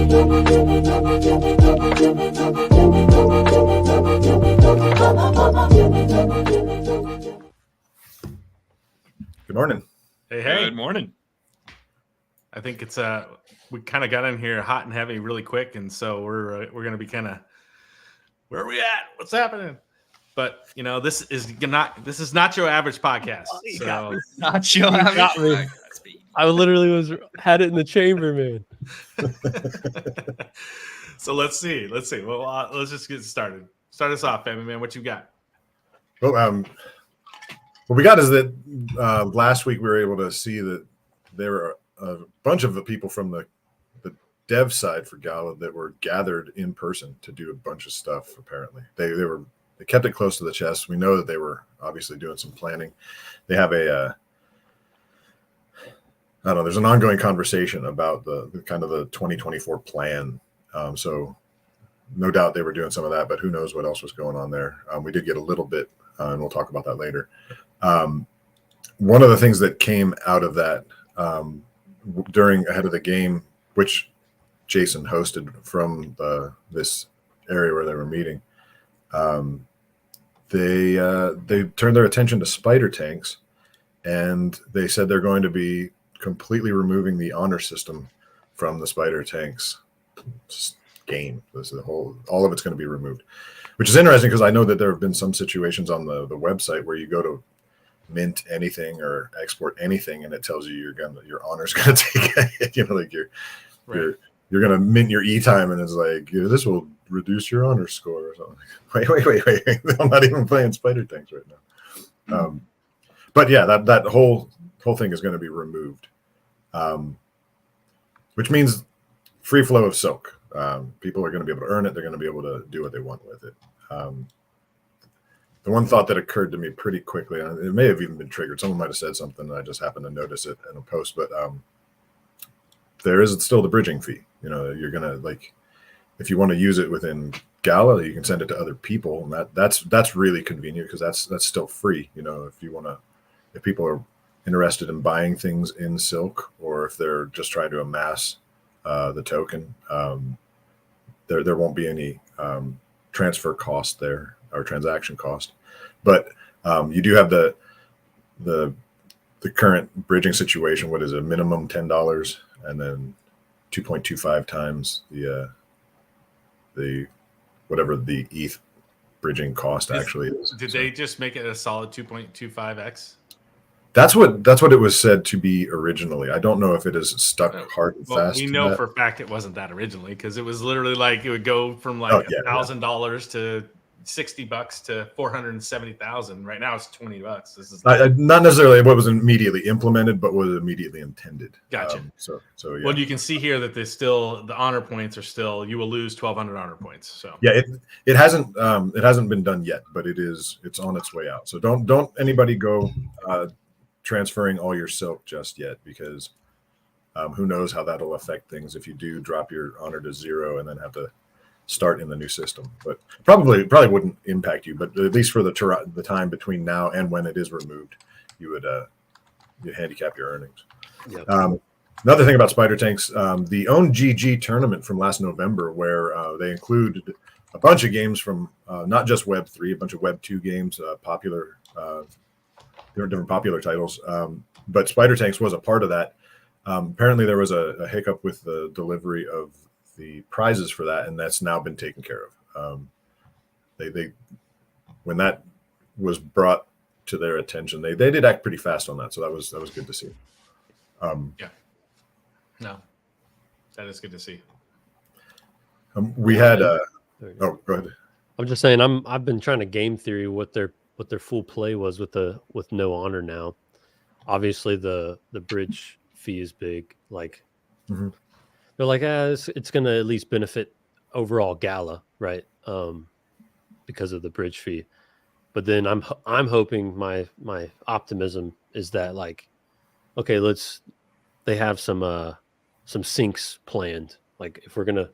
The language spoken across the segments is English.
Good morning. Hey, Good morning. I think it's we kind of got in here hot and heavy really quick, and so we're going to be kind of, where are we at? What's happening? But you know, this is not your average podcast. So Not your average podcast. I literally had it in the chamber, man. So let's see. Well, let's just get started. Start us off, Family Man. What you got? Well, what we got is that last week we were able to see that there were a bunch of the people from the dev side for Gala that were gathered in person to do a bunch of stuff. Apparently, they kept it close to the chest. We know that they were obviously doing some planning. They have I don't know. There's an ongoing conversation about the kind of the 2024 plan. So no doubt they were doing some of that, but who knows what else was going on there. We did get a little bit, and we'll talk about that later. One of the things that came out of that ahead of the game, which Jason hosted from this area where they were meeting, they turned their attention to spider tanks, and they said they're going to be completely removing the honor system from the spider tanks game. All of it's going to be removed, which is interesting because I know that there have been some situations on the website where you go to mint anything or export anything, and it tells you your honor's going to take a hit. You know, like you're going to mint your e-time, and it's like, this will reduce your honor score or something. Wait. I'm not even playing spider tanks right now. But yeah, that whole thing is going to be removed, which means free flow of silk. People are going to be able to earn it. They're going to be able to do what they want with it. The one thought that occurred to me pretty quickly, and it may have even been triggered. Someone might have said something, and I just happened to notice it in a post. But there is still the bridging fee. You know, you're gonna, like, if you want to use it within Gala, you can send it to other people, and that's really convenient because that's still free. You know, if people are interested in buying things in Silk, or if they're just trying to amass the token, there won't be any transfer cost there or transaction cost. But you do have the current bridging situation. What is it? Minimum $10, and then 2.25 times the whatever the ETH bridging cost actually is. Did they just make it a solid 2.25x? That's what it was said to be originally. I don't know if it is stuck hard and fast. We know for a fact it wasn't that originally, because it was literally like it would go from like $1,000 to $60 to 470,000. Right now it's $20. This is not necessarily what was immediately implemented, but was immediately intended. Gotcha. So yeah. Well, you can see here that the honor points are still, you will lose 1,200 honor points. So yeah, it hasn't been done yet, but it's on its way out. So don't anybody go transferring all your silk just yet, because who knows how that'll affect things if you do drop your honor to 0 and then have to start in the new system. But probably wouldn't impact you, but at least for the time between now and when it is removed, you would you handicap your earnings. Yep. Another thing about spider tanks, the own GG tournament from last November, where they included a bunch of games from not just Web3, a bunch of Web2 games, popular different popular titles, but spider tanks was a part of that. Apparently there was a hiccup with the delivery of the prizes for that, and that's now been taken care of. They when that was brought to their attention, they did act pretty fast on that, so that was good to see. yeah, no, that is good to see. We had oh, go ahead. I'm just saying, I've been trying to game theory what their full play was with no honor now. Obviously the bridge fee is big. Like they're like, it's going to at least benefit overall Gala, right? Because of the bridge fee. But then I'm hoping my optimism is that, like, okay, they have some sinks planned. Like, if we're gonna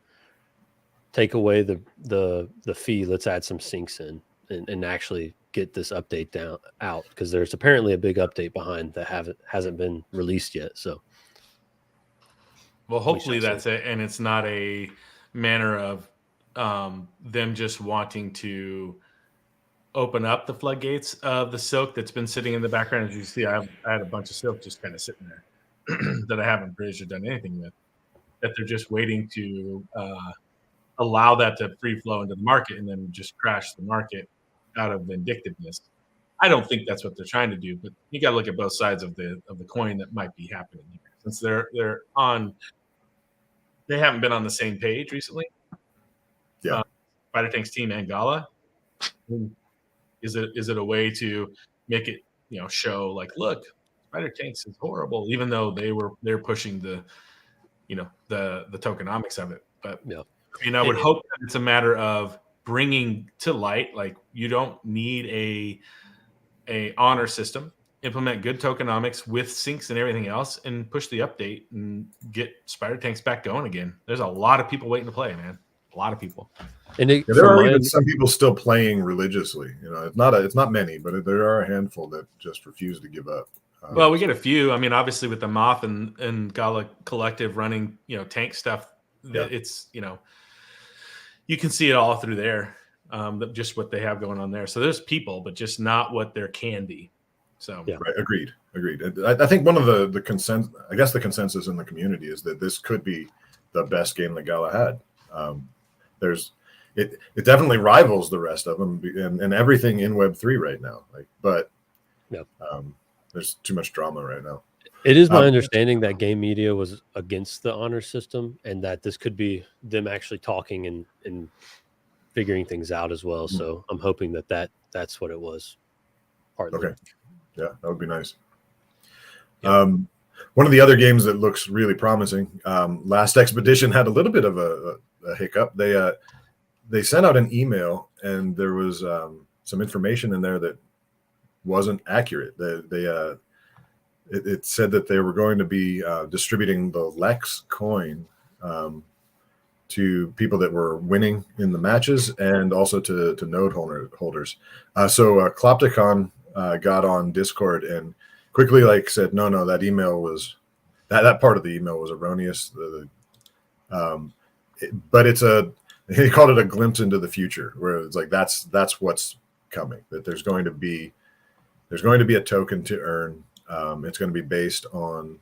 take away the fee, let's add some sinks in and actually get this update out, because there's apparently a big update behind that hasn't been released yet. So Well, hopefully shall that's it, and it's not a manner of them just wanting to open up the floodgates of the silk that's been sitting in the background. As you see, I had a bunch of silk just kind of sitting there that I haven't bridged or done anything with. That they're just waiting to allow that to free flow into the market and then just crash the market out of vindictiveness. I don't think that's what they're trying to do, but you got to look at both sides of the coin that might be happening here. Since they haven't been on the same page recently. Yeah. Spider Tank's team and Gala. Is it a way to make it show like, look, Spider Tanks is horrible, even though they're pushing the tokenomics of it. But I mean, I would hope that it's a matter of bringing to light, like, you don't need a honor system. Implement good tokenomics with syncs and everything else, and push the update and get Spider Tanks back going again. There's a lot of people waiting to play, man. A lot of people. And there are even some people still playing religiously. It's not many, but there are a handful that just refuse to give up. Well, we get a few. I mean, obviously with the Moth and Gala Collective running, tank stuff, it's you can see it all through there. Just what they have going on there. So there's people, but just not what there can be. So right, agreed. I think one of the consensus in the community is that this could be the best game that Gala had. It definitely rivals the rest of them and everything in Web3 right now. There's too much drama right now. It is my understanding that game media was against the honor system, and that this could be them actually talking and figuring things out as well. Mm-hmm. So I'm hoping that's what it was. Partly. Okay. Yeah, that would be nice. Yeah. One of the other games that looks really promising, Last Expedition had a little bit of a hiccup. They sent out an email, and there was some information in there that wasn't accurate. It said that they were going to be distributing the Lex coin to people that were winning in the matches, and also to node holders. So Klopticon got on Discord and quickly said, no, that email was that part of the email was erroneous. But he called it a glimpse into the future, where it's like that's what's coming. That there's going to be a token to earn. It's going to be based on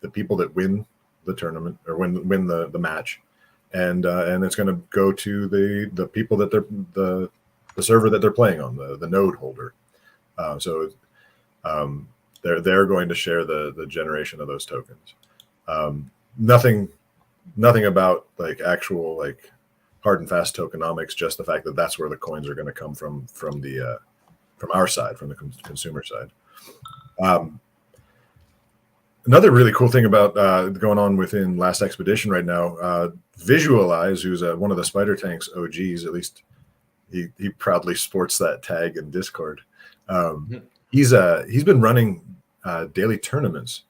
the people that win the tournament or win the match, and it's going to go to the people that the server that they're playing on, the node holder. So they're going to share the generation of those tokens. Nothing about actual hard and fast tokenomics, just the fact that that's where the coins are going to come from our side, from the consumer side. Another really cool thing about going on within Last Expedition right now, Visualize, who's one of the Spider Tank's OGs, at least he proudly sports that tag in Discord. He's been running daily tournaments.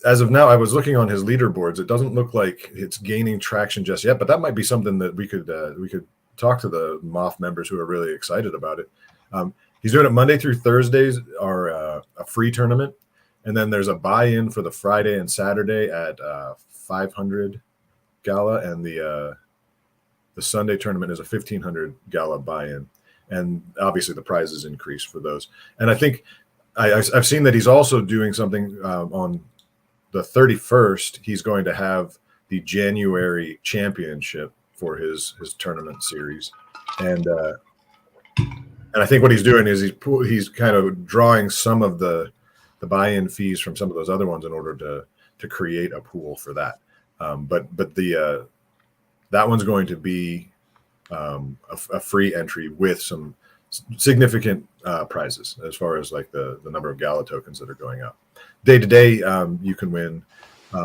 As of now, I was looking on his leaderboards. It doesn't look like it's gaining traction just yet, but that might be something that we could talk to the Moth members who are really excited about it. He's doing it Monday through Thursdays are a free tournament, and then there's a buy-in for the Friday and Saturday at 500 Gala, and the Sunday tournament is a 1,500 Gala buy-in, and obviously the prizes increase for those. And I think I've seen that he's also doing something on the 31st. He's going to have the January championship for his tournament series, and I think what he's doing is he's kind of drawing some of the buy-in fees from some of those other ones in order to create a pool for that. But that one's going to be a free entry with some significant prizes as far as the number of Gala tokens that are going up. Day to day, you can win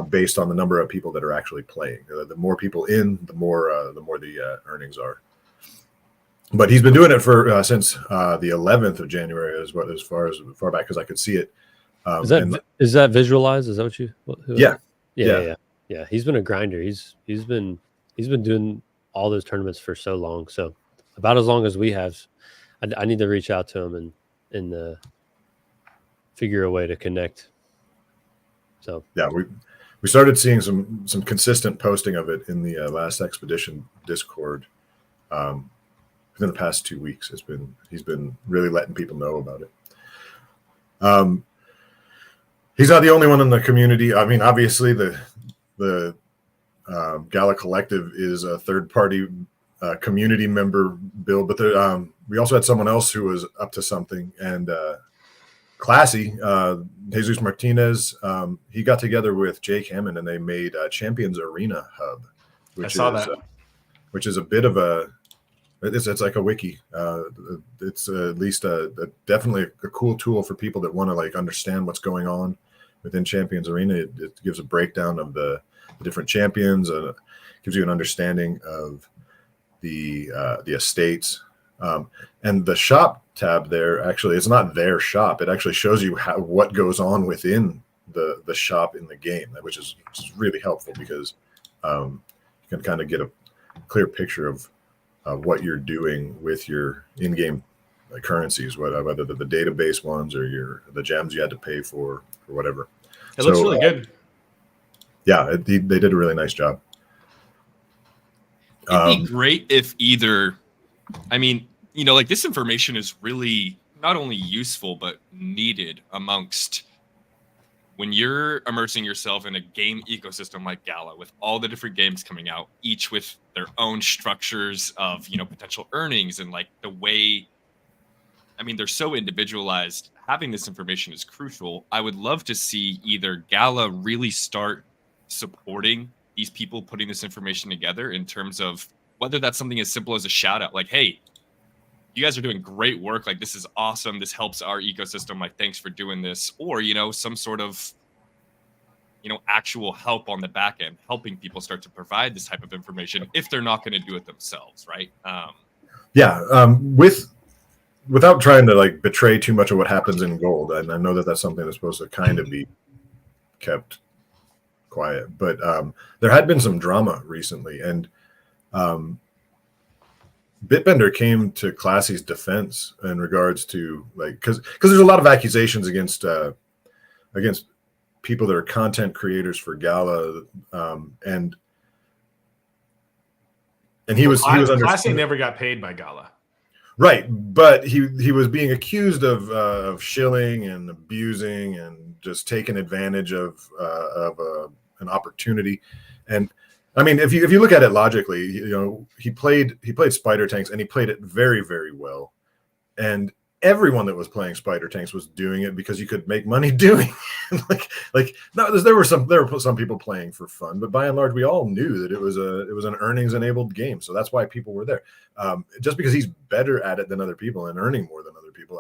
based on the number of people that are actually playing. The more people in, the more the earnings are. But he's been doing it for since the 11th of January, as far back as I could see it. Is that Visualize? Is that what you? Yeah. He's been a grinder. He's been doing all those tournaments for so long. So about as long as we have. I need to reach out to him and figure a way to connect. So yeah, we started seeing some consistent posting of it in the last expedition Discord. Within the past 2 weeks, he's been really letting people know about it. He's not the only one in the community. I mean, obviously the Gala Collective is a third-party community member build, but we also had someone else who was up to something, and Classy, Jesus Martinez, he got together with Jake Hammond, and they made Champions Arena Hub, which is a bit of a it's like a wiki. It's at least definitely a cool tool for people that want to like understand what's going on within Champions Arena. It gives a breakdown of the different champions, gives you an understanding of the estates, and the shop tab there. Actually, it's not their shop. It actually shows you what goes on within the shop in the game, which is really helpful because you can kind of get a clear picture of what you're doing with your in-game currencies, whether the database ones or the gems you had to pay for or whatever. It looks really good. Yeah, they did a really nice job. It'd be great if either, I mean, like this information is really not only useful, but needed amongst when you're immersing yourself in a game ecosystem like Gala with all the different games coming out, each with their own structures of, potential earnings and like the way, I mean, they're so individualized. Having this information is crucial. I would love to see either Gala really start supporting these people putting this information together in terms of whether that's something as simple as a shout out, like, hey, you guys are doing great work. Like, this is awesome. This helps our ecosystem. Like, thanks for doing this. Or, some sort of, actual help on the back end, helping people start to provide this type of information if they're not going to do it themselves. Right. Without trying to like betray too much of what happens in gold. And I know that that's something that's supposed to kind of be kept quiet, but there had been some drama recently, and Bitbender came to Classy's defense in regards to like because there's a lot of accusations against people that are content creators for Gala, and he was Classy never got paid by Gala, right? But he was being accused of shilling and abusing and just taking advantage of an opportunity. And I mean, if you look at it logically, he played Spider Tanks, and he played it very, very well. And everyone that was playing Spider Tanks was doing it because you could make money doing it. There were some people playing for fun, but by and large, we all knew that it was an earnings enabled game. So that's why people were there. Just because he's better at it than other people and earning more than other people,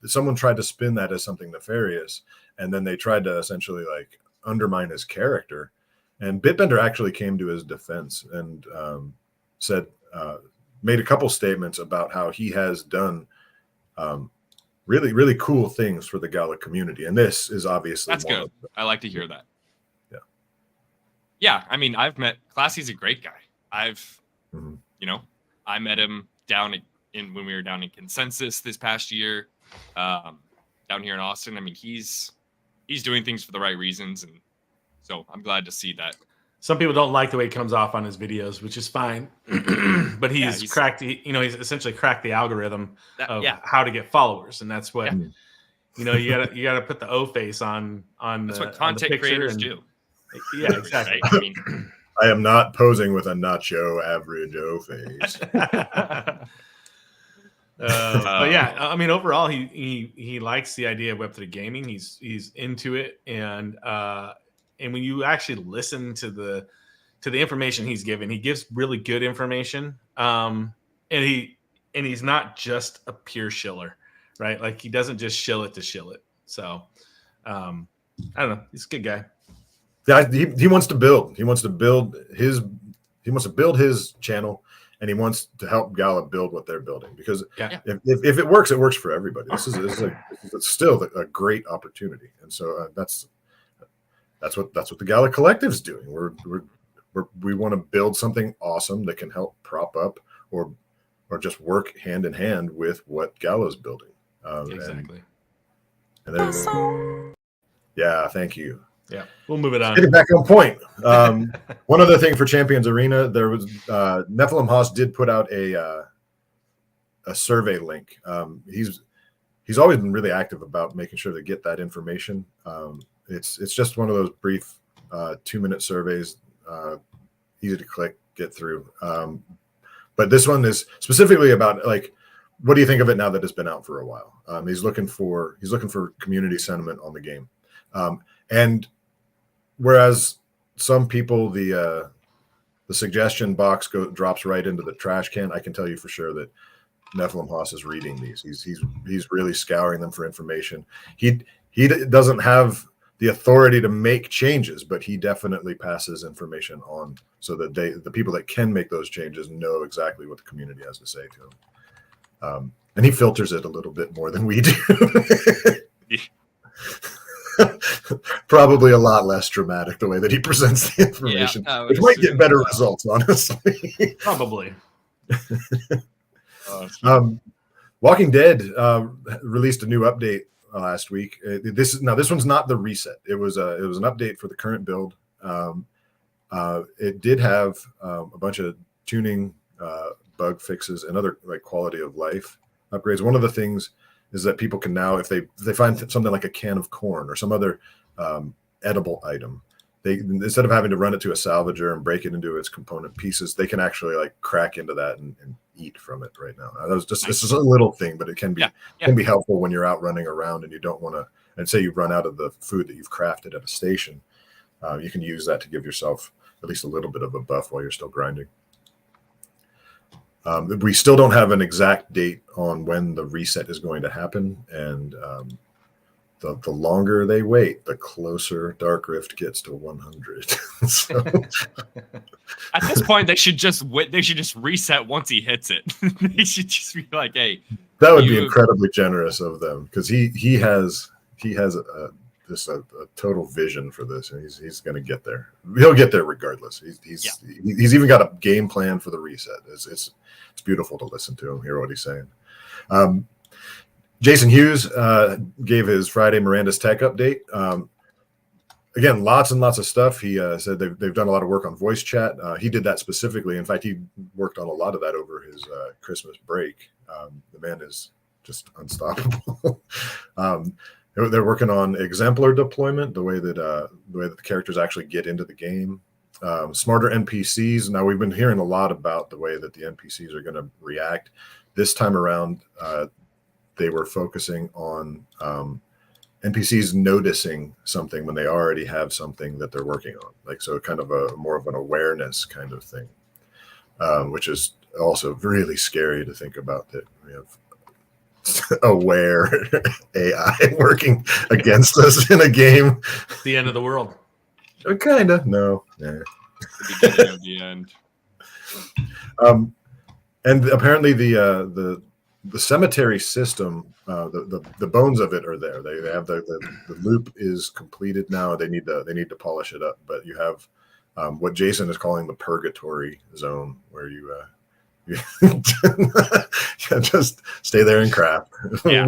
someone tried to spin that as something nefarious, and then they tried to essentially like undermine his character. And Bitbender actually came to his defense and made a couple statements about how he has done really, really cool things for the Gala community. And this is obviously that's good. I like to hear that. Yeah. Yeah. I mean, I've met Classy's a great guy. I met him when we were down in Consensus this past year, down here in Austin. I mean, he's doing things for the right reasons, and so I'm glad to see that. Some people don't like the way he comes off on his videos, which is fine. But he's cracked. He's essentially cracked the algorithm of how to get followers, and that's what you gotta put the O face on. That's what content creators do. Yeah, exactly. Right? I mean, I am not posing with a nacho average O face. But yeah, I mean, overall, he likes the idea of Web3 gaming. He's into it, and when you actually listen to the information he's given, he gives really good information. And he's not just a pure shiller, right? Like he doesn't just shill it to shill it. So I don't know. He's a good guy. Yeah, he wants to build. He wants to build his channel, and he wants to help Gala build what they're building. Because if it works for everybody. This is still a great opportunity, and so that's what the Gala Collective's doing. We want to build something awesome that can help prop up or just work hand in hand with what Gala's building. Exactly. Yeah, thank you. Yeah, we'll move it on. Getting back on point. One other thing for Champions Arena, there was Nephilim Haas did put out a survey link. He's always been really active about making sure to get that information. It's just one of those brief 2-minute surveys, easy to click, get through. But this one is specifically about like, what do you think of it now that it's been out for a while? He's looking for community sentiment on the game, and whereas some people the suggestion box drops right into the trash can, I can tell you for sure that Nephilim Haas is reading these. He's really scouring them for information. He doesn't have the authority to make changes, but he definitely passes information on so that the people that can make those changes know exactly what the community has to say to him. And he filters it a little bit more than we do. Probably a lot less dramatic the way that he presents the information, which might get better results, honestly. Probably. Walking Dead released a new update last week. This one's not the reset. It was an update for the current build. It did have a bunch of tuning, bug fixes, and other like quality of life upgrades. One of the things is that people can now, if they find something like a can of corn or some other edible item, they, instead of having to run it to a salvager and break it into its component pieces, they can actually like crack into that and eat from it right now. That was just this is a little thing, but it can be can be helpful when you're out running around and you don't want to. And say you run out of the food that you've crafted at a station, you can use that to give yourself at least a little bit of a buff while you're still grinding. We still don't have an exact date on when the reset is going to happen, and the longer they wait, the closer Dark Rift gets to 100. So, at this point, they should just wait. They should just reset once he hits it. They should just be like, "Hey." That would be incredibly generous of them, because he has a total vision for this, and he's going to get there. He'll get there regardless. He's even got a game plan for the reset. It's beautiful to listen to him, hear what he's saying. Jason Hughes gave his Friday Miranda's Tech update. Again, lots and lots of stuff. He said they've done a lot of work on voice chat. He did that specifically. In fact, he worked on a lot of that over his Christmas break. The man is just unstoppable. They're working on exemplar deployment, the way that the characters actually get into the game. Smarter NPCs. Now, we've been hearing a lot about the way that the NPCs are going to react. This time around, they were focusing on NPCs noticing something when they already have something that they're working on. Like, so kind of a more of an awareness kind of thing, which is also really scary to think about, that we have aware AI working against us in a game. It's the end of the world. Kind of. No. The beginning of the end. And apparently the cemetery system, the bones of it are there. They have the loop is completed now. They need to polish it up. But you have what Jason is calling the purgatory zone, where you just stay there and craft. Yeah.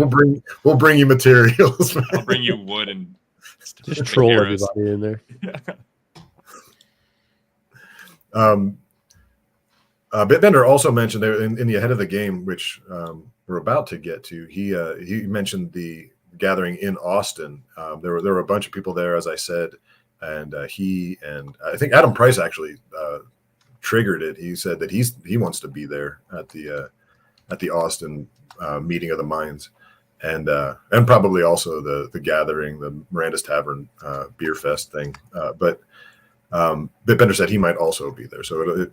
We'll bring you materials. I'll bring you wood and just troll everybody in there. Bitbender also mentioned there in the ahead of the game, which we're about to get to. He mentioned the gathering in Austin. There were a bunch of people there, as I said, and he and I think Adam Price actually triggered it. He said that he wants to be there at the Austin meeting of the minds, and probably also the gathering, the Miranda's Tavern beer fest thing. But Bitbender said he might also be there. So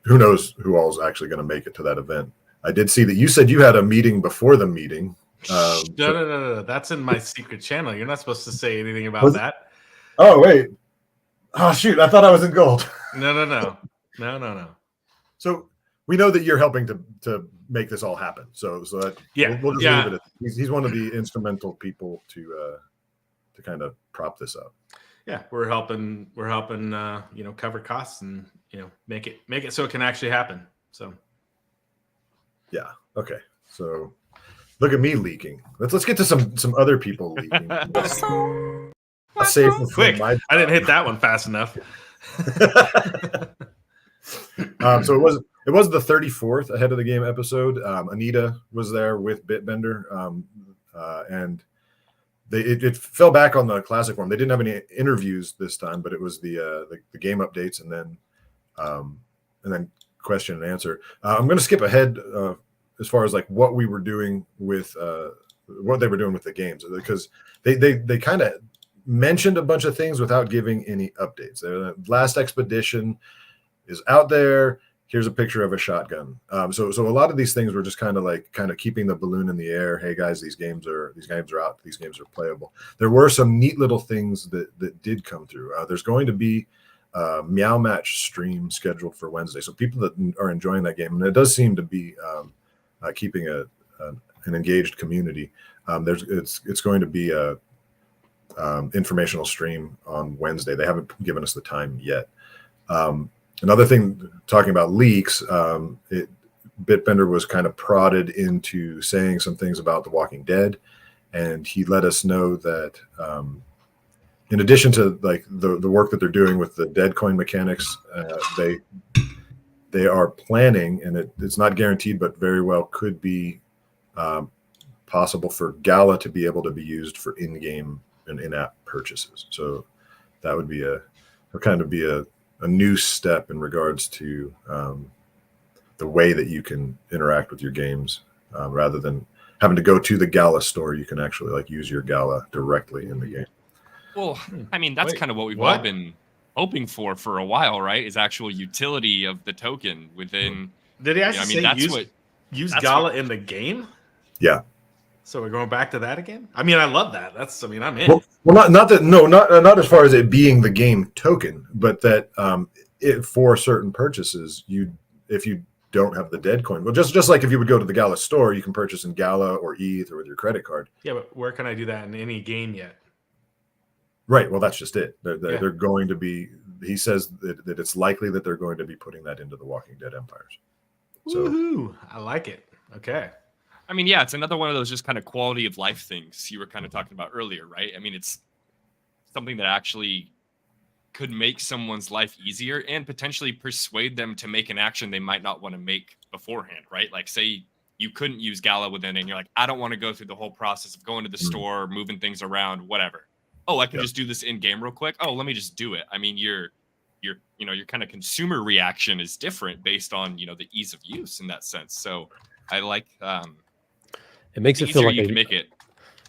who knows who all is actually going to make it to that event. I did see that you said you had a meeting before the meeting. No. That's in my secret channel. You're not supposed to say anything about that. Oh, wait. Oh, shoot. I thought I was in gold. No. So we know that you're helping to make this all happen. So that we'll just leave it at, he's one of the instrumental people to kind of prop this up. Yeah, we're helping cover costs and make it so it can actually happen. So yeah, okay. So look at me leaking. Let's get to some other people leaking. save for Quick. my I didn't hit that one fast enough. So it was the 34th ahead of the game episode. Anita was there with Bitbender, and it fell back on the classic one. They didn't have any interviews this time, but it was the game updates and then question and answer. I'm going to skip ahead as far as like what we were doing with what they were doing with the games, because they kind of mentioned a bunch of things without giving any updates. The last expedition is out there. Here's a picture of a shotgun. So a lot of these things were just kind of keeping the balloon in the air. Hey guys, these games are out. These games are playable. There were some neat little things that did come through. There's going to be a Meow Match stream scheduled for Wednesday. So people that are enjoying that game, and it does seem to be keeping an engaged community. It's going to be a informational stream on Wednesday. They haven't given us the time yet. Another thing, talking about leaks, Bitbender was kind of prodded into saying some things about The Walking Dead, and he let us know that in addition to like the work that they're doing with the dead coin mechanics, they are planning, and it's not guaranteed, but very well could be possible for Gala to be able to be used for in-game and in-app purchases. So that would be a new step in regards to the way that you can interact with your games, rather than having to go to the Gala store. You can actually like use your Gala directly in the game. Well, I mean, that's kind of what we've all been hoping for a while, right? Is actual utility of the token within. Did he actually say use Gala in the game? Yeah. So we're going back to that again? I mean, I love that. I'm in. Well, not as far as it being the game token, but that for certain purchases, if you don't have the dead coin, well, just like if you would go to the Gala store, you can purchase in Gala or ETH or with your credit card. Yeah, but where can I do that in any game yet? Right. Well, that's just it. They're going to be. He says that it's likely that they're going to be putting that into the Walking Dead Empires. So, woohoo! I like it. Okay. I mean, yeah, it's another one of those just kind of quality of life things you were kind of talking about earlier, right? I mean, it's something that actually could make someone's life easier and potentially persuade them to make an action they might not want to make beforehand, right? Like, say you couldn't use Gala within it, and you're like, I don't want to go through the whole process of going to the store, moving things around, whatever. Oh, I can just do this in game real quick. Oh, let me just do it. I mean, your kind of consumer reaction is different based on, the ease of use in that sense. So I like it makes it feel like you can make it.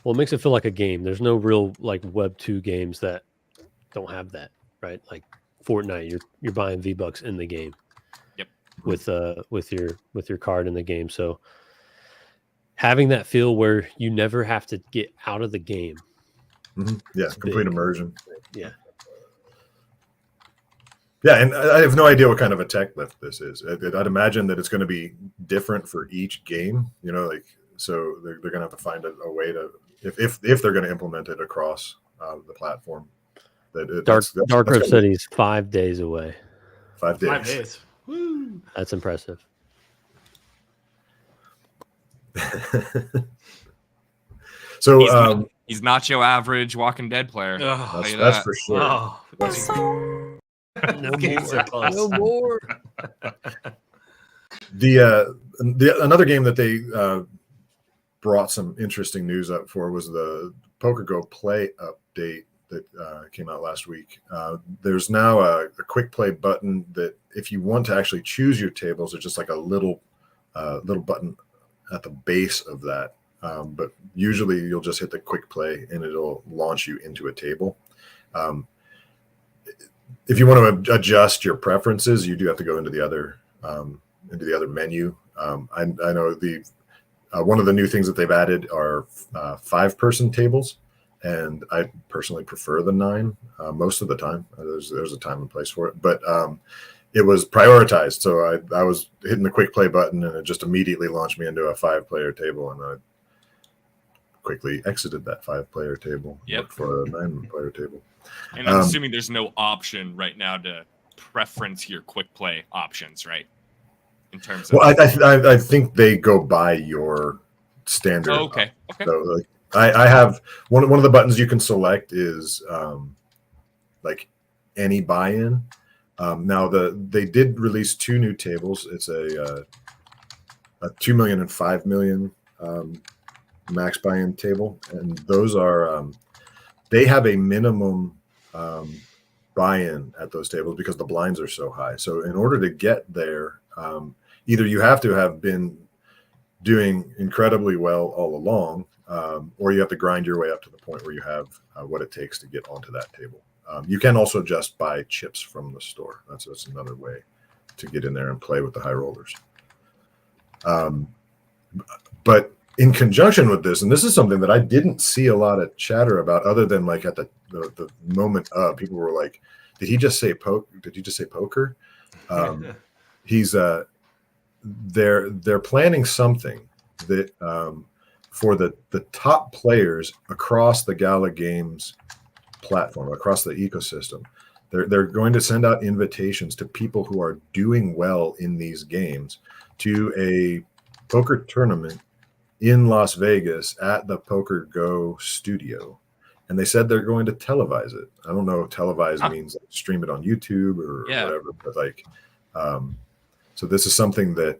Well, it makes it feel like a game. There's no real like Web 2 games that don't have that, right? Like Fortnite, you're buying V-Bucks in the game. Yep. With your card in the game. So having that feel where you never have to get out of the game. Mm-hmm. Yeah, complete immersion. Yeah. Yeah, and I have no idea what kind of a tech lift this is. I'd imagine that it's going to be different for each game. So they're going to have to find a way to, if they're going to implement it across the platform. Dark Rift City is 5 days away. 5 days. 5 days. Woo! That's impressive. So he's not your average Walking Dead player. Oh, that's for sure. Oh. No more. Another game that they brought some interesting news up for was the Poker Go Play update that came out last week. There's now a quick play button that if you want to actually choose your tables, it's just like a little button at the base of that. But usually you'll just hit the quick play and it'll launch you into a table. If you want to adjust your preferences, you do have to go into the other menu. I know one of the new things that they've added are 5-person tables, and I personally prefer the 9 most of the time. There's a time and place for it, but it was prioritized. So I was hitting the quick play button, and it just immediately launched me into a 5-player table, and I quickly exited that 5-player table for a 9-player table. And I'm assuming there's no option right now to preference your quick play options, right? In terms of I think they go by your standard. Oh, okay. So I have one of the buttons you can select is like any buy-in. Now they did release 2 new tables. It's a 2 million and 5 million max buy-in table, and those are they have a minimum buy-in at those tables because the blinds are so high. So in order to get there, either you have to have been doing incredibly well all along, or you have to grind your way up to the point where you have what it takes to get onto that table. You can also just buy chips from the store. That's another way to get in there and play with the high rollers. But in conjunction with this, and this is something that I didn't see a lot of chatter about, other than like at the moment of, people were like, "Did he just say Did you just say poker?" He's they're planning something that for the top players across the Gala Games platform, across the ecosystem. They're going to send out invitations to people who are doing well in these games to a poker tournament in Las Vegas at the Poker Go studio. And they said they're going to televise it. I don't know if televise means like stream it on YouTube or whatever, but like, so this is something that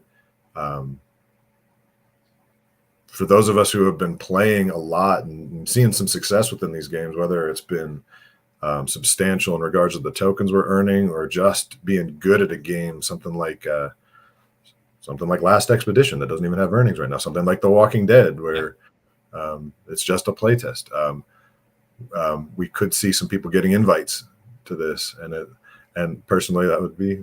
for those of us who have been playing a lot and seeing some success within these games, whether it's been substantial in regards to the tokens we're earning or just being good at a game, something like Last Expedition that doesn't even have earnings right now, something like The Walking Dead where it's just a playtest. We could see some people getting invites to this, and personally that would be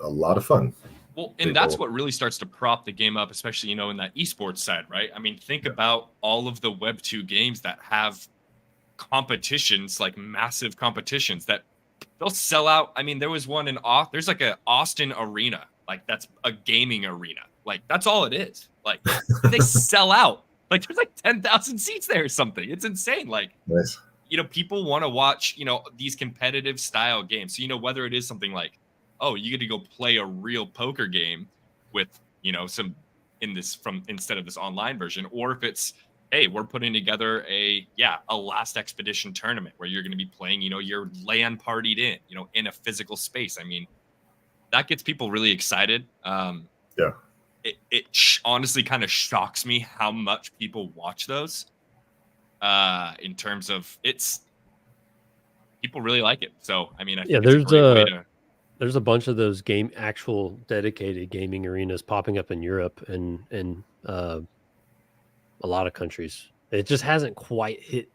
a lot of fun. Well, and that's what really starts to prop the game up, especially, in that esports side, right? I mean, think about all of the Web 2 games that have competitions, like massive competitions that they'll sell out. I mean, there was one there's like a Austin arena, like that's a gaming arena. Like that's all it is. Like they sell out. Like there's like 10,000 seats there or something. It's insane. Like, nice. People want to watch, these competitive style games. So, whether it is something like, oh, you get to go play a real poker game with, some instead of this online version, or if it's, hey, we're putting together a Last Expedition tournament where you're going to be playing, your LAN partied in a physical space. I mean, that gets people really excited. It honestly kind of shocks me how much people watch those. In terms of people really like it. So, I mean, I think it's a great way to. There's a bunch of those actual dedicated gaming arenas popping up in Europe and a lot of countries. It just hasn't quite hit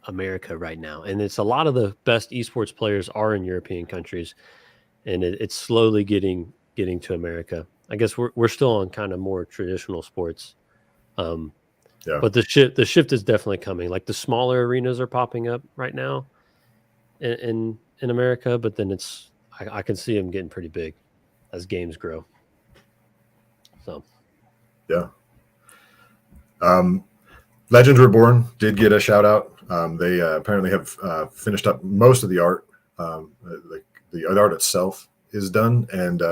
America right now. And it's a lot of the best esports players are in European countries, and it's slowly getting to America. I guess we're still on kind of more traditional sports. But the shift is definitely coming. Like the smaller arenas are popping up right now in America, but then I can see them getting pretty big as games grow. So, yeah. Legends Reborn did get a shout out. They apparently have finished up most of the art. The art itself is done, and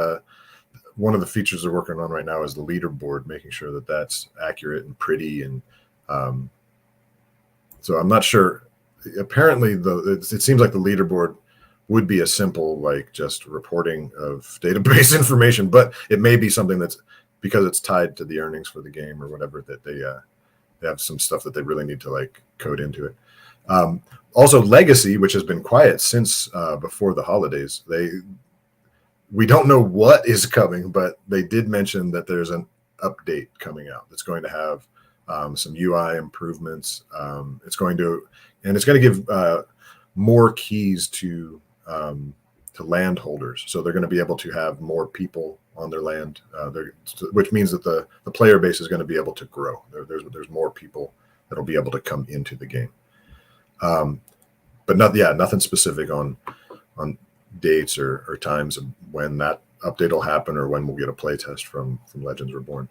one of the features they're working on right now is the leaderboard, making sure that that's accurate and pretty. And so I'm not sure. Apparently, it seems like the leaderboard would be a simple, like just reporting of database information, but it may be something that's because it's tied to the earnings for the game or whatever, that they have some stuff that they really need to like code into it. Also, Legacy, which has been quiet since before the holidays, we don't know what is coming, but they did mention that there's an update coming out that's going to have some UI improvements. It's going to give more keys to land holders. So they're going to be able to have more people on their land, which means that the player base is going to be able to grow. There's more people that'll be able to come into the game. But nothing specific on dates or times of when that update will happen or when we'll get a play test from Legends Reborn.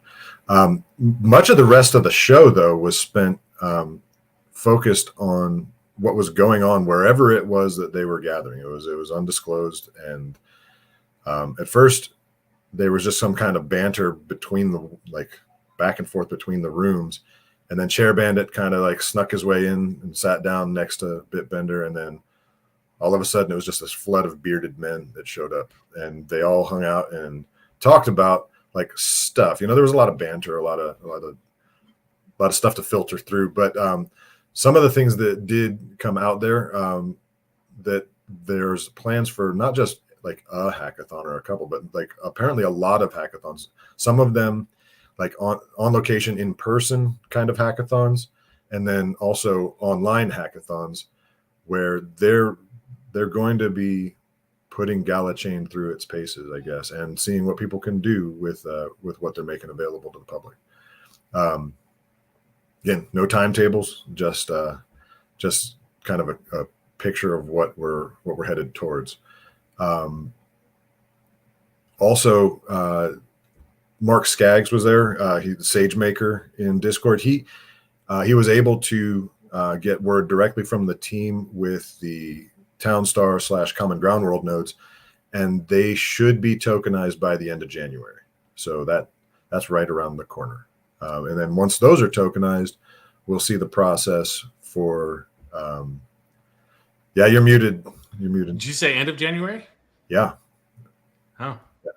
Much of the rest of the show, though, was spent focused on what was going on wherever it was that they were gathering. It was undisclosed, and at first there was just some kind of banter between back and forth between the rooms, And then Chair Bandit kind of like snuck his way in and sat down next to Bitbender, and then all of a sudden it was just this flood of bearded men that showed up, and they all hung out and talked about like stuff. There was a lot of banter, a lot of stuff to filter through, but some of the things that did come out there, that there's plans for not just like a hackathon or a couple, but like apparently a lot of hackathons. Some of them like on location, in person kind of hackathons, and then also online hackathons where they're going to be putting Gala Chain through its paces, I guess, and seeing what people can do with what they're making available to the public. Again, no timetables, just kind of a picture of what we're headed towards. Also, Mark Skaggs was there. He's the Sage Maker in Discord. He was able to get word directly from the team with the Townstar / Common Ground World nodes, and they should be tokenized by the end of January. So that's right around the corner. And then once those are tokenized, we'll see the process for. Yeah, you're muted. You're muted. Did you say end of January? Yeah. Oh. Yeah.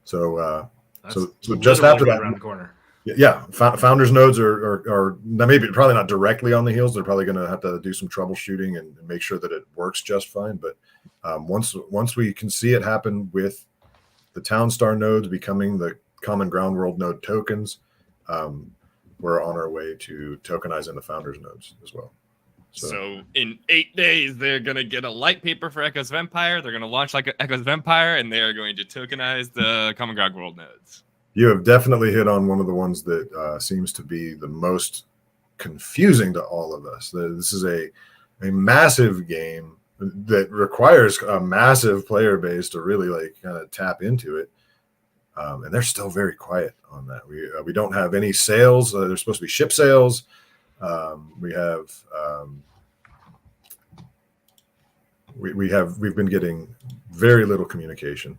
So so just literally after right that, around the corner. yeah, founders nodes are maybe probably not directly on the heels. They're probably going to have to do some troubleshooting and make sure that it works just fine. But once we can see it happen with the Townstar nodes becoming the Common Ground World node tokens, we're on our way to tokenizing the founders nodes as well. So in 8 days, they're going to get a light paper for Echoes of Empire. They're going to launch like Echoes of Empire, and they are going to tokenize the Common Ground World nodes. You have definitely hit on one of the ones that seems to be the most confusing to all of us. This is a massive game that requires a massive player base to really like kind of tap into it. And they're still very quiet on that. We don't have any sales. There's supposed to be ship sales. We've been getting very little communication,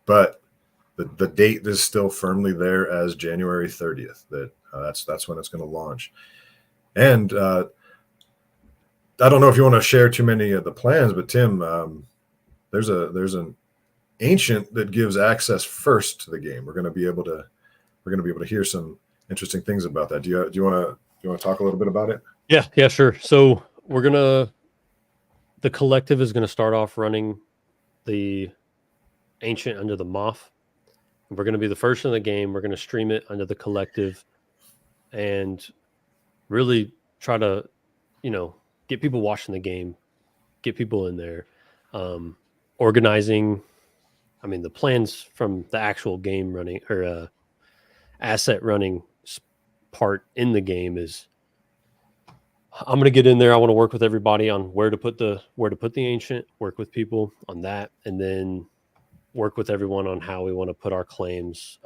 but the date is still firmly there as January 30th. That's when it's going to launch. And I don't know if you want to share too many of the plans, but Tim, there's an ancient that gives access first to the game. We're going to be able to hear some interesting things about that. Do you want to talk a little bit about it? Yeah, sure. So the collective is gonna start off running the ancient under the Moth. We're gonna be the first in the game. We're gonna stream it under the collective, and really try to, get people watching the game, get people in there, organizing. I mean, the plans from the actual game running or asset running part in the game is I'm going to get in there. I want to work with everybody on where to put the ancient, work with people on that, and then work with everyone on how we want to put our claims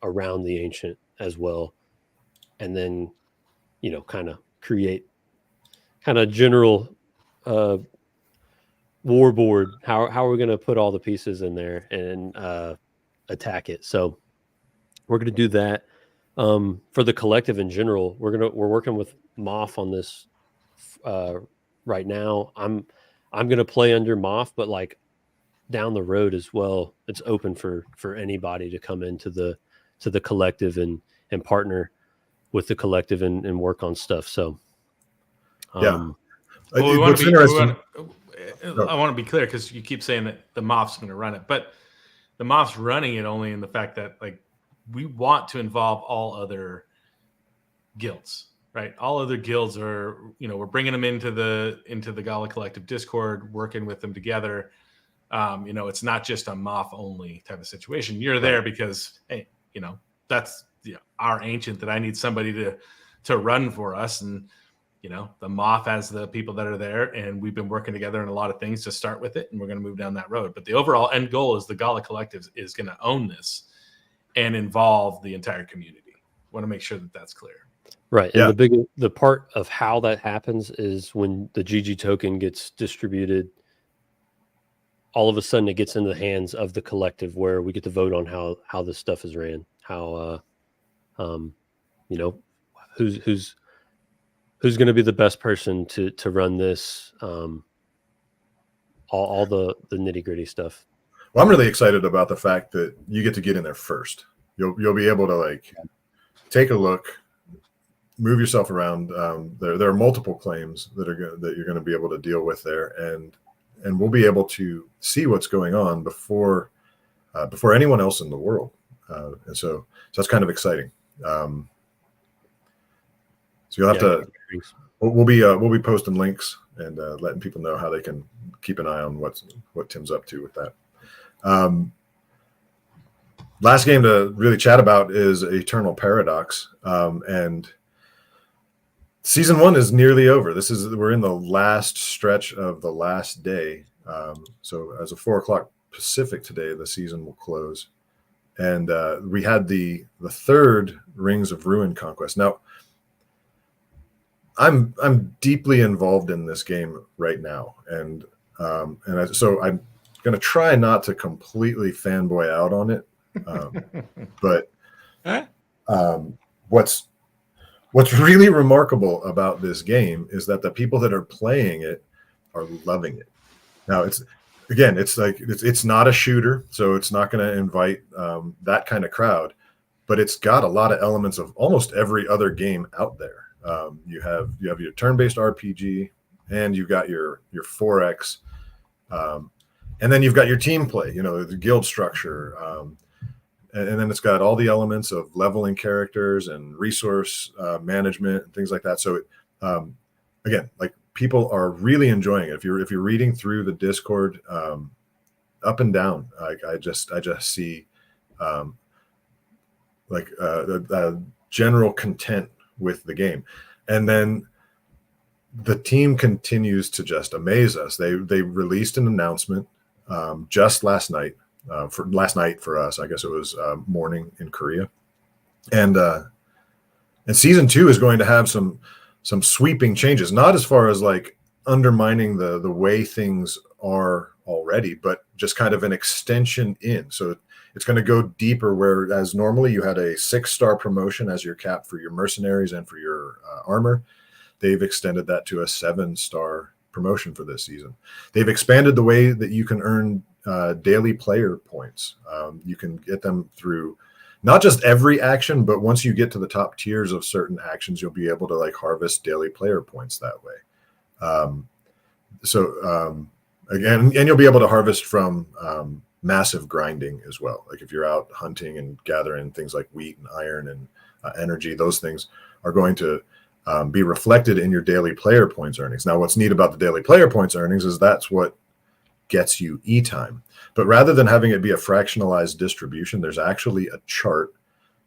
around the ancient as well. And then, kind of create kind of general war board. How are we going to put all the pieces in there and attack it? So we're going to do that. For the collective in general, we're working with Moth on this right now. I'm gonna play under Moth, but like down the road as well, it's open for anybody to come into the collective and partner with the collective and work on stuff. So yeah, well, what's interesting. I want to be clear because you keep saying that the Moth's going to run it, but the Moth's running it only in the fact that like we want to involve all other guilds, right? All other guilds are, we're bringing them into the Gala Collective Discord, working with them together. It's not just a Moth only type of situation. You're there because, hey, that's our ancient that I need somebody to run for us. And, the Moth has the people that are there, and we've been working together in a lot of things to start with it. And we're going to move down that road. But the overall end goal is the Gala Collective is going to own this and involve the entire community. Want to make sure that that's clear. Right. And the part of how that happens is when the GG token gets distributed, all of a sudden it gets into the hands of the collective where we get to vote on how this stuff is ran, how who's going to be the best person to run this, all the nitty gritty stuff. Well, I'm really excited about the fact that you get to get in there first. You'll be able to like take a look, move yourself around. There are multiple claims that you're going to be able to deal with there, and we'll be able to see what's going on before anyone else in the world, and so that's kind of exciting. So you'll have to. We'll be posting links and letting people know how they can keep an eye on what Tim's up to with that. Last game to really chat about is Eternal Paradox, and season 1 is nearly over. We're in the last stretch of the last day. So as of 4:00 Pacific today, the season will close, and we had the third Rings of Ruin conquest. Now, I'm deeply involved in this game right now, so I'm going to try not to completely fanboy out on it. But what's really remarkable about this game is that the people that are playing it are loving it. Now, it's not a shooter, so it's not going to invite that kind of crowd, but it's got a lot of elements of almost every other game out there. You have your turn-based RPG, and you've got your 4X, and then you've got your team play. The guild structure. And then it's got all the elements of leveling characters and resource management and things like that. So, again, like people are really enjoying it. If you're reading through the Discord, up and down, I just see general content with the game, and then the team continues to just amaze us. They released an announcement just last night. For us, I guess it was morning in Korea, and season 2 is going to have some sweeping changes, not as far as like undermining the way things are already, but just kind of an extension in. So it's going to go deeper, whereas normally you had a 6-star promotion as your cap for your mercenaries and for your armor. They've extended that to a 7-star promotion for this season. They've expanded the way that you can earn daily player points. You can get them through not just every action, but once you get to the top tiers of certain actions, you'll be able to like harvest daily player points that way. Again, and you'll be able to harvest from massive grinding as well. Like if you're out hunting and gathering things like wheat and iron and energy, those things are going to be reflected in your daily player points earnings. Now, what's neat about the daily player points earnings is that's what gets you e-time. But rather than having it be a fractionalized distribution, there's actually a chart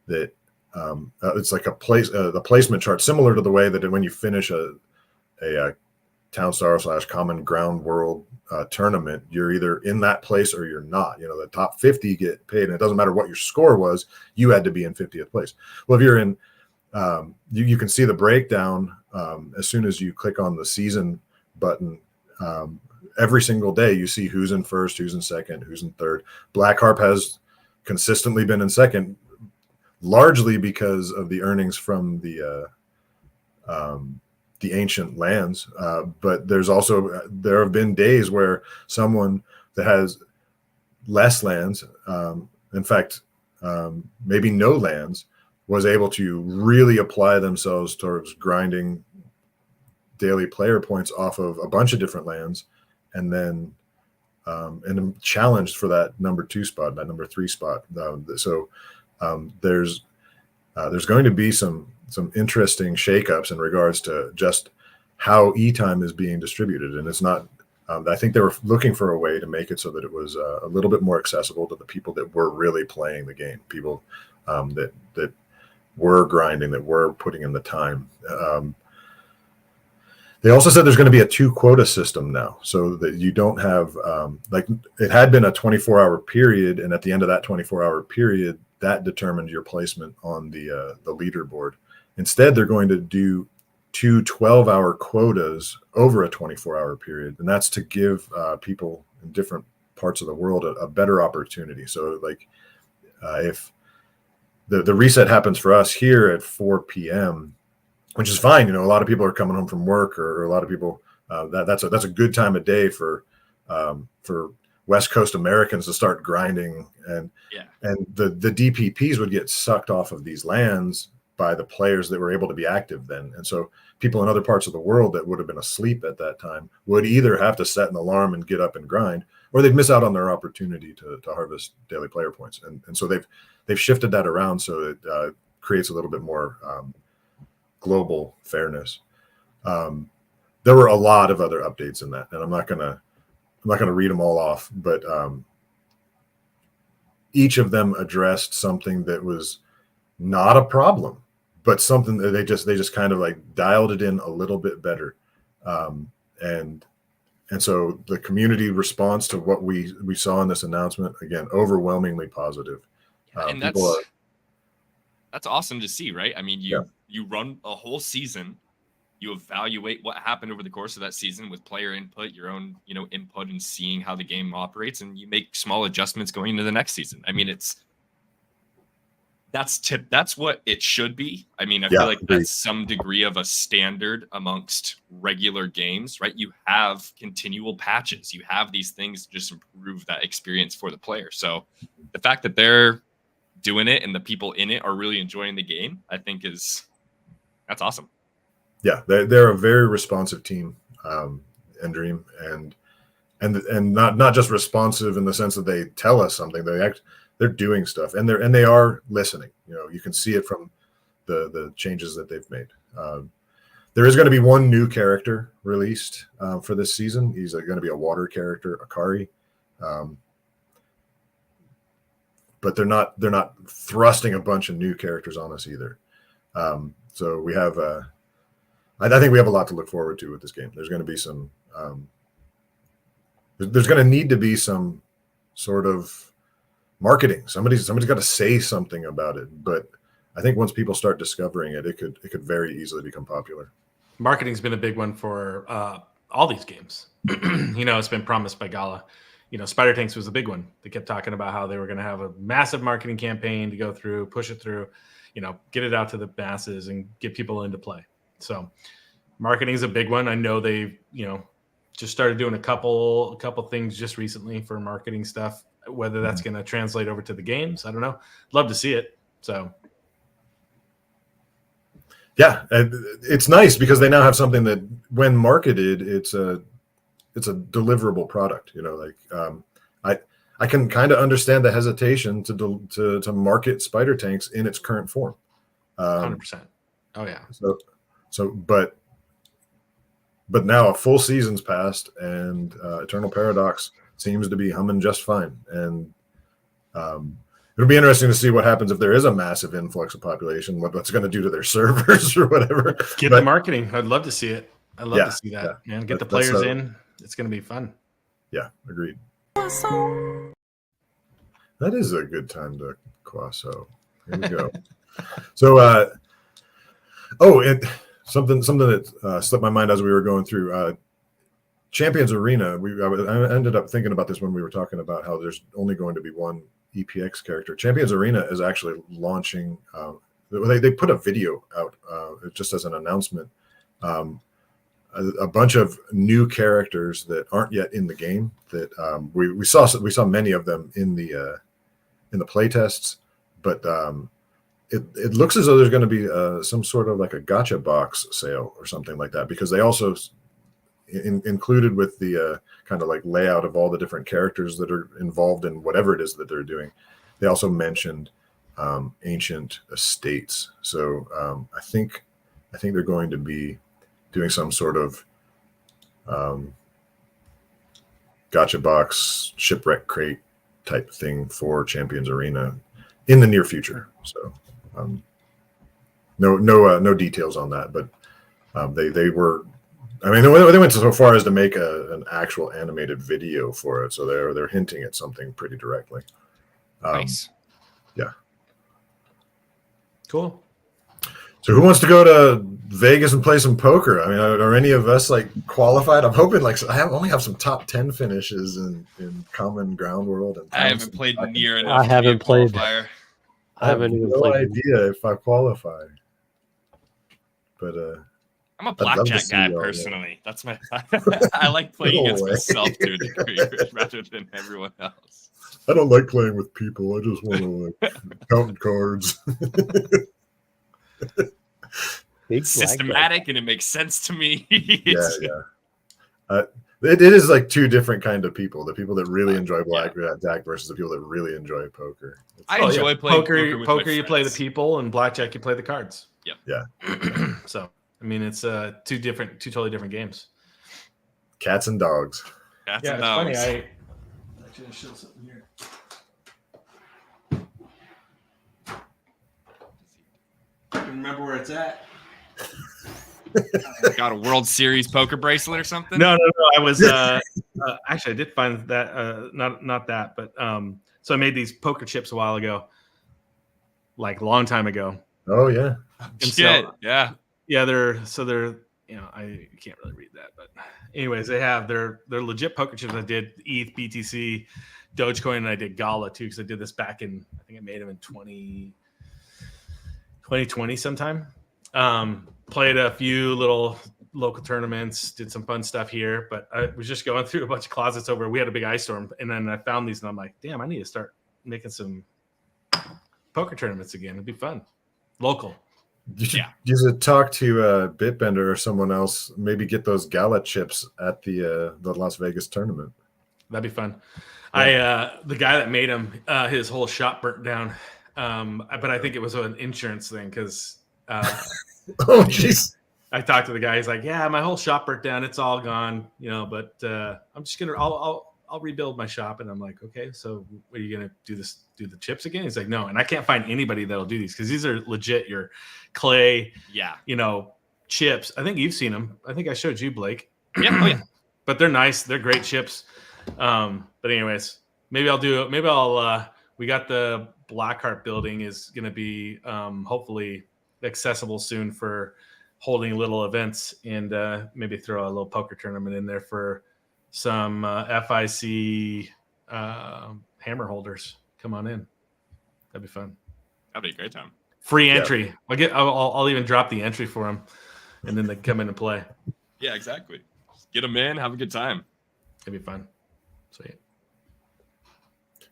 that it's like the placement chart, similar to the way that when you finish a Town Star / Common Ground World tournament, you're either in that place or you're not. The top 50 get paid, and it doesn't matter what your score was, you had to be in 50th place. Well, if you're in, you can see the breakdown as soon as you click on the season button. Every single day you see who's in first, who's in second, who's in third. Black Harp has consistently been in second, largely because of the earnings from the ancient lands. But there have been days where someone that has less lands, in fact, maybe no lands, was able to really apply themselves towards grinding daily player points off of a bunch of different lands, and then and challenged for that number 2 spot, that number 3 spot. So there's going to be some interesting shakeups in regards to just how e-time is being distributed, and it's not. I think they were looking for a way to make it so that it was a little bit more accessible to the people that were really playing the game, people that were grinding, that were putting in the time. They also said there's going to be a 2-quota system now, so that you don't have like it had been a 24-hour period, and at the end of that 24-hour period, that determined your placement on the leaderboard. Instead, they're going to do 2 12-hour quotas over a 24-hour period, and that's to give people in different parts of the world a better opportunity. So, like, if the reset happens for us here at 4 p.m., which is fine. You know, a lot of people are coming home from work, or a lot of people that's a good time of day for West Coast Americans to start grinding, and the DPPs would get sucked off of these lands by the players that were able to be active then. And so people in other parts of the world that would have been asleep at that time would either have to set an alarm and get up and grind, or they'd miss out on their opportunity to harvest daily player points. And so they've shifted that around so it creates a little bit more global fairness. There were a lot of other updates in that, and I'm not gonna read them all off, but each of them addressed something that was not a problem, but something that they just kind of like dialed it in a little bit better. And so the community response to what we saw in this announcement, again, overwhelmingly positive. And that's awesome to see, right? I mean, you run a whole season, you evaluate what happened over the course of that season with player input, your own, input, and seeing how the game operates, and you make small adjustments going into the next season. I mean, that's what it should be. I mean, I feel like that's some degree of a standard amongst regular games, right? You have continual patches. You have these things to just improve that experience for the player. So the fact that they're doing it and the people in it are really enjoying the game, I think that's awesome. Yeah, they're a very responsive team, Endream, and not just responsive in the sense that they tell us something. They're doing stuff, and they are listening. You can see it from the changes that they've made. There is going to be one new character released for this season. He's going to be a water character, Akari, but they're not thrusting a bunch of new characters on us either. So we have I think we have a lot to look forward to with this game. There's going to be some there's going to need to be some sort of marketing. Somebody's got to say something about it. But I think once people start discovering it, it could very easily become popular. Marketing's been a big one for all these games. It's been promised by Gala. Spider Tanks was a big one. They kept talking about how they were going to have a massive marketing campaign to go through, push it through, get it out to the masses and get people into play. So marketing is a big one. I know they've, just started doing a couple things just recently for marketing stuff. Whether that's going to translate over to the games, I don't know. Love to see it. So, yeah, it's nice because they now have something that, when marketed, it's a deliverable product. I can kind of understand the hesitation to market Spider Tanks in its current form. 100%. Oh yeah. So, but now a full season's passed, and Eternal Paradox seems to be humming just fine. And it'll be interesting to see what happens if there is a massive influx of population, what's going to do to their servers or whatever. The marketing. I'd love to see it. I'd love to see that, man. Get the players in. It's going to be fun. Yeah, agreed. That is a good time to Quasso. Here we go. So, something that slipped my mind as we were going through. Champions Arena, I ended up thinking about this when we were talking about how there's only going to be one EPX character. Champions Arena is actually launching. They put a video out just as an announcement. A bunch of new characters that aren't yet in the game. That we saw many of them in the play tests, but it looks as though there's going to be some sort of like a gacha box sale or something like that, because they also included with the kind of like layout of all the different characters that are involved in whatever it is that they're doing. They also mentioned ancient estates. So I think they're going to be doing some sort of gacha box shipwreck crate type thing for Champions Arena in the near future. So no details on that, but they were. I mean, they went so far as to make an actual animated video for it, so they're hinting at something pretty directly. Nice. Yeah. Cool. So who wants to go to Vegas and play some poker? I mean, are any of us like qualified? I'm hoping I only have some top 10 finishes in Common Ground World. And I haven't played near enough. I haven't played. Qualifier. I haven't even no played. idea if I qualify. But I'm a I'd love to blackjack see guy y'all, personally. That's my. I like playing No against way. myself to a degree rather than everyone else. I don't like playing with people. I just want to like count cards. Big It's systematic and it makes sense to me. Yeah. It is like two different kind of people. The people that really enjoy blackjack versus the people that really enjoy poker. I enjoy playing poker with poker my you play the friends. people, and blackjack you play the cards. Yep. Yeah. So I mean, it's two totally different games. Cats and dogs. Cats Yeah, and it's funny. dogs. I actually show something here. I can remember where it's at. Got a World Series poker bracelet or something? No. I was actually I did find that not that, but so I made these poker chips a while ago, like a long time ago. Oh yeah. And Shit. so- Yeah. Yeah, they're I can't really read that, but anyways, they're legit poker chips. I did ETH, BTC, Dogecoin, and I did Gala too because I did this back in I think I made them in 2020 sometime. Played a few little local tournaments, did some fun stuff here, but I was just going through a bunch of closets over. We had a big ice storm, and then I found these, and I'm like, damn, I need to start making some poker tournaments again. It'd be fun, local. You should talk to Bitbender or someone else. Maybe get those Gala chips at the Las Vegas tournament. That'd be fun. Yeah. The guy that made him, his whole shop burnt down. But I think it was an insurance thing because Oh jeez. I talked to the guy. He's like, "Yeah, my whole shop burnt down. It's all gone, But I'm just gonna, I'll rebuild my shop." And I'm like, "Okay, so what are you gonna do? Do the chips again?" He's like, "No." And I can't find anybody that'll do these because these are legit. Your clay, chips. I think you've seen them. I think I showed you, Blake. Yeah. Oh yeah. But they're nice. They're great chips. But anyways, maybe I'll. We got the Blackheart building is going to be hopefully accessible soon for holding little events, and maybe throw a little poker tournament in there for some FIC hammer holders. Come on in. That'd be fun. That'd be a great time. Free entry. I'll even drop the entry for them, and then they come in and play. Yeah, exactly. Just get them in, have a good time. It'd be fun. Sweet.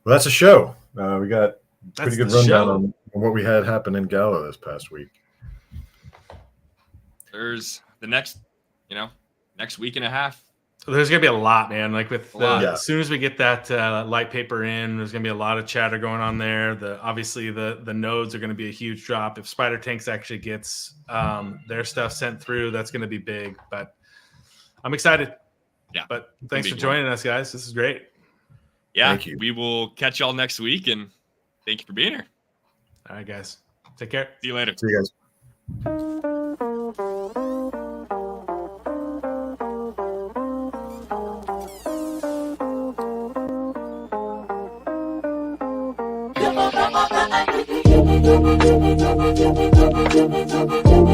Well, that's a show. We got pretty good the rundown show. on what we had happen in Gala this past week. There's the next week and a half. There's gonna be a lot, man. Like with Yeah. as soon as we get that light paper in, there's gonna be a lot of chatter going on there. Obviously the nodes are gonna be a huge drop. If Spider Tanks actually gets their stuff sent through, that's gonna be big. But I'm excited. Yeah. But thanks for cool. joining us, guys. This is great. Yeah. Thank you. We will catch y'all next week, and thank you for being here. All right, guys. Take care. See you later. See you guys.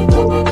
Thank you.